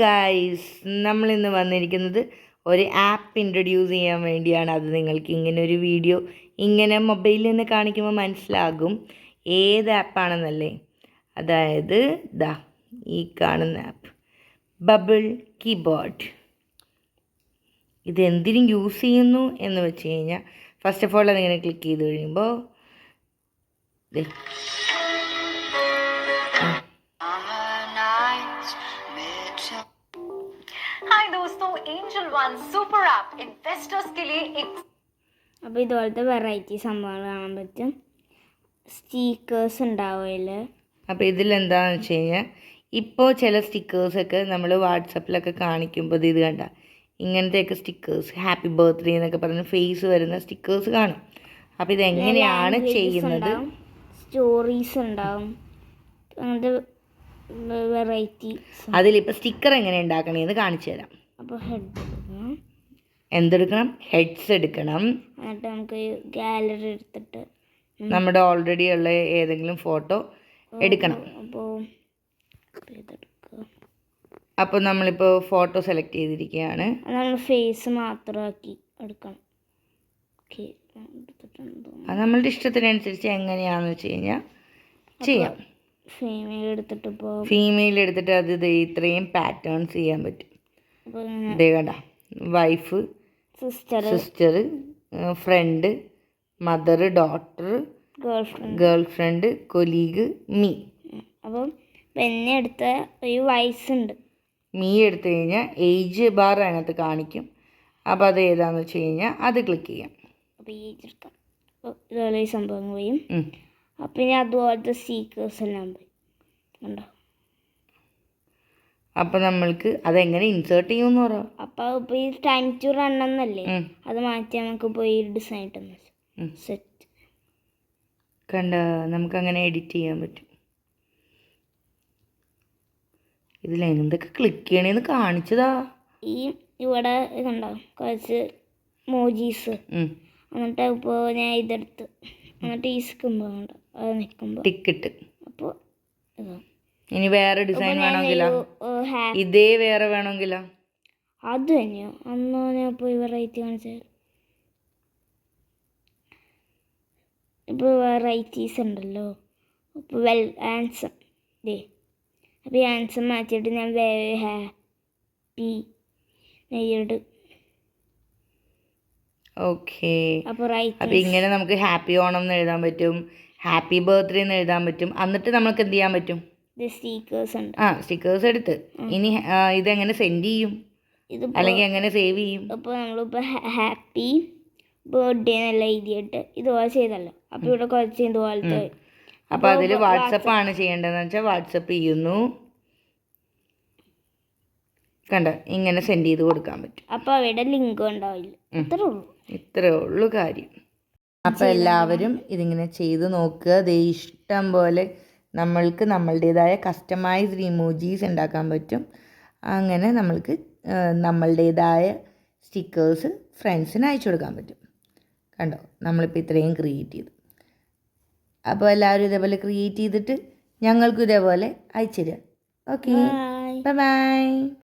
Guys, നമ്മളിന്ന് വന്നിരിക്കുന്നത് ഒരു ആപ്പ് ഇൻട്രൊഡ്യൂസ് ചെയ്യാൻ വേണ്ടിയാണ്. അത് നിങ്ങൾക്ക് ഇങ്ങനെ ഒരു വീഡിയോ ഇങ്ങനെ മൊബൈലിൽ നിന്ന് കാണിക്കുമ്പോൾ മനസ്സിലാകും ഏത് ആപ്പാണെന്നല്ലേ. അതായത് ഈ കാണുന്ന ആപ്പ് ബബിൾ കീബോർഡ്. ഇതെന്തിനും യൂസ് ചെയ്യുന്നു എന്ന് വെച്ച് കഴിഞ്ഞാൽ, ഫസ്റ്റ് ഓഫ് ഓൾ അതിങ്ങനെ ക്ലിക്ക് ചെയ്ത് കഴിയുമ്പോൾ हाय दोस्तों, angel one super app investors के लिए एक അപ്പോൾ ഇതുപോലത്തെ വെറൈറ്റി സംഭവങ്ങൾ കാണാൻ പറ്റും. സ്റ്റിക്കേഴ്സ് ഉണ്ടാവും അതിൽ. അപ്പോൾ ഇതിലെന്താണെന്ന് വെച്ച് കഴിഞ്ഞാൽ, ഇപ്പോൾ ചില സ്റ്റിക്കേഴ്സൊക്കെ നമ്മൾ വാട്സപ്പിലൊക്കെ കാണിക്കുമ്പോൾ ഇത് കണ്ട ഇങ്ങനത്തെയൊക്കെ സ്റ്റിക്കേഴ്സ്, ഹാപ്പി ബർത്ത്ഡേ എന്നൊക്കെ പറഞ്ഞ് ഫേസ് വരുന്ന സ്റ്റിക്കേഴ്സ് കാണും. അപ്പോൾ ഇതെങ്ങനെയാണ് ചെയ്യുന്നത്? സ്റ്റോറീസ് ഉണ്ടാവും, അങ്ങനത്തെ വെറൈറ്റി. അതിലിപ്പോൾ സ്റ്റിക്കർ എങ്ങനെ ഉണ്ടാക്കണേന്ന് കാണിച്ചു തരാം. അപ്പോൾ ഹെഡ് എന്തെടുക്കണം? ഹെഡ്സ് എടുക്കണം. എന്നിട്ട് നമുക്ക് ഗാലറി എടുത്തിട്ട് നമ്മുടെ ഓൾറെഡി ഉള്ള ഏതെങ്കിലും ഫോട്ടോ എടുക്കണം. അപ്പോൾ നമ്മളിപ്പോൾ ഫോട്ടോ സെലക്ട് ചെയ്തിരിക്കുകയാണ്. നമ്മൾ ഫേസ് മാത്രമാക്കി എടുക്കണം. അത് നമ്മളുടെ ഇഷ്ടത്തിനനുസരിച്ച് എങ്ങനെയാണെന്ന് വെച്ച് കഴിഞ്ഞാൽ ചെയ്യാം. ഫീമെയിൽ എടുത്തിട്ട് അത് ഇത്രയും പാറ്റേൺസ് ചെയ്യാൻ പറ്റും. ഇതേ കണ്ട, wife, sister, friend, mother, daughter, girlfriend, colleague, me. അപ്പം എന്നെ എടുത്ത ഒരു വയസ്സുണ്ട്. മീ എടുത്തു കഴിഞ്ഞാൽ ഏജ് ബാർ അതിനകത്ത് കാണിക്കും. അപ്പോൾ അത് ഏതാണെന്ന് വെച്ച് കഴിഞ്ഞാൽ അത് ക്ലിക്ക് ചെയ്യാം. അപ്പോൾ ഏജ് എടുക്കാം. ഇതുപോലെ ഈ സംഭവം പോയി. അപ്പം ഇനി അതുപോലത്തെ സ്റ്റിക്കേഴ്സ് എല്ലാം പോയി ഉണ്ടോ. അപ്പം നമ്മൾക്ക് അതെങ്ങനെ ഇൻസേർട്ട് ചെയ്യുമെന്ന് പറയാം. അപ്പോൾ ഇപ്പോൾ ഈ ടൈം ടു റൺ എന്നല്ലേ, അത് മാറ്റി നമുക്ക് പോയി ഡിസൈൻ ഇട്ടെന്ന് സെറ്റ് കണ്ട, നമുക്കങ്ങനെ എഡിറ്റ് ചെയ്യാൻ പറ്റും. ഇതിൽ എന്തൊക്കെ ക്ലിക്ക് ചെയ്യണേന്ന് കാണിച്ചതാ. ഈ ഇവിടെ കണ്ടോ കുറച്ച് മോജീസ്. എന്നിട്ട് ഇപ്പോൾ ഞാൻ ഇതെടുത്ത് എന്നിട്ട് ഈ സ്കിമ്പ് അത് നിൽക്കുമ്പോൾ ടിക്കറ്റ്. അപ്പോൾ ഇനി വേറെ ഡിസൈൻ വേണമെങ്കിലോ, ഇതേ വേറെ വേണമെങ്കിലോ അത് തന്നെയോ. അന്നോ ഞാൻ പോയി വെറൈറ്റി കാണിച്ചത്. ഇപ്പോൾ വെറൈറ്റീസ് ഉണ്ടല്ലോ. ഇപ്പോൾ വെൽ ആൻസം അപ്പോൾ ഈ ആൻസം മാറ്റിയിട്ട് ഞാൻ ഹാപ്പി നെയ്യട്. ഓക്കെ, അപ്പോൾ ഇങ്ങനെ നമുക്ക് ഹാപ്പി ഓണം എന്ന് എഴുതാൻ പറ്റും, ഹാപ്പി ബർത്ത്ഡേ എന്ന് എഴുതാൻ പറ്റും. എന്നിട്ട് നമുക്ക് എന്ത് ചെയ്യാൻ പറ്റും? സ്റ്റിക്കേഴ്സ് ഉണ്ട്. സ്റ്റിക്കേഴ്സ് എടുത്ത് ഇനി ഇതെങ്ങനെ സെൻഡ് ചെയ്യും, അല്ലെങ്കിൽ എങ്ങനെ സേവ് ചെയ്യും? ഇപ്പോൾ നമ്മളിപ്പോൾ ഹാപ്പി ബർത്ത്ഡേ എന്നെല്ലാം എഴുതിയിട്ട് ഇതുപോലെ ചെയ്തല്ലോ. അപ്പോൾ ഇവിടെ കുറച്ച് ഇതുപോലത്തെ. അപ്പോൾ അതിൽ വാട്സപ്പാണ് ചെയ്യേണ്ടതെന്ന് വെച്ചാൽ വാട്സപ്പ് ചെയ്യുന്നു. കണ്ട, ഇങ്ങനെ സെൻഡ് ചെയ്ത് കൊടുക്കാൻ പറ്റും. അപ്പോൾ അവിടെ ലിങ്ക് ഉണ്ടാവില്ല. ഇത്രേ ഉള്ളൂ കാര്യം. അപ്പോൾ എല്ലാവരും ഇതിങ്ങനെ ചെയ്ത് നോക്കുക. ഇഷ്ടം പോലെ നമ്മൾക്ക് നമ്മളുടേതായ കസ്റ്റമൈസ്ഡ് ഇമോജീസ് ഉണ്ടാക്കാൻ പറ്റും. അങ്ങനെ നമ്മൾക്ക് നമ്മളുടേതായ സ്റ്റിക്കേഴ്സ് ഫ്രണ്ട്സിന് അയച്ചു കൊടുക്കാൻ പറ്റും. കണ്ടോ, നമ്മളിപ്പോൾ ഇത്രയും ക്രിയേറ്റ് ചെയ്തു. അപ്പോൾ എല്ലാവരും ഇതേപോലെ ക്രിയേറ്റ് ചെയ്തിട്ട് ഞങ്ങൾക്കും ഇതേപോലെ അയച്ചു തരിക. Okay, by.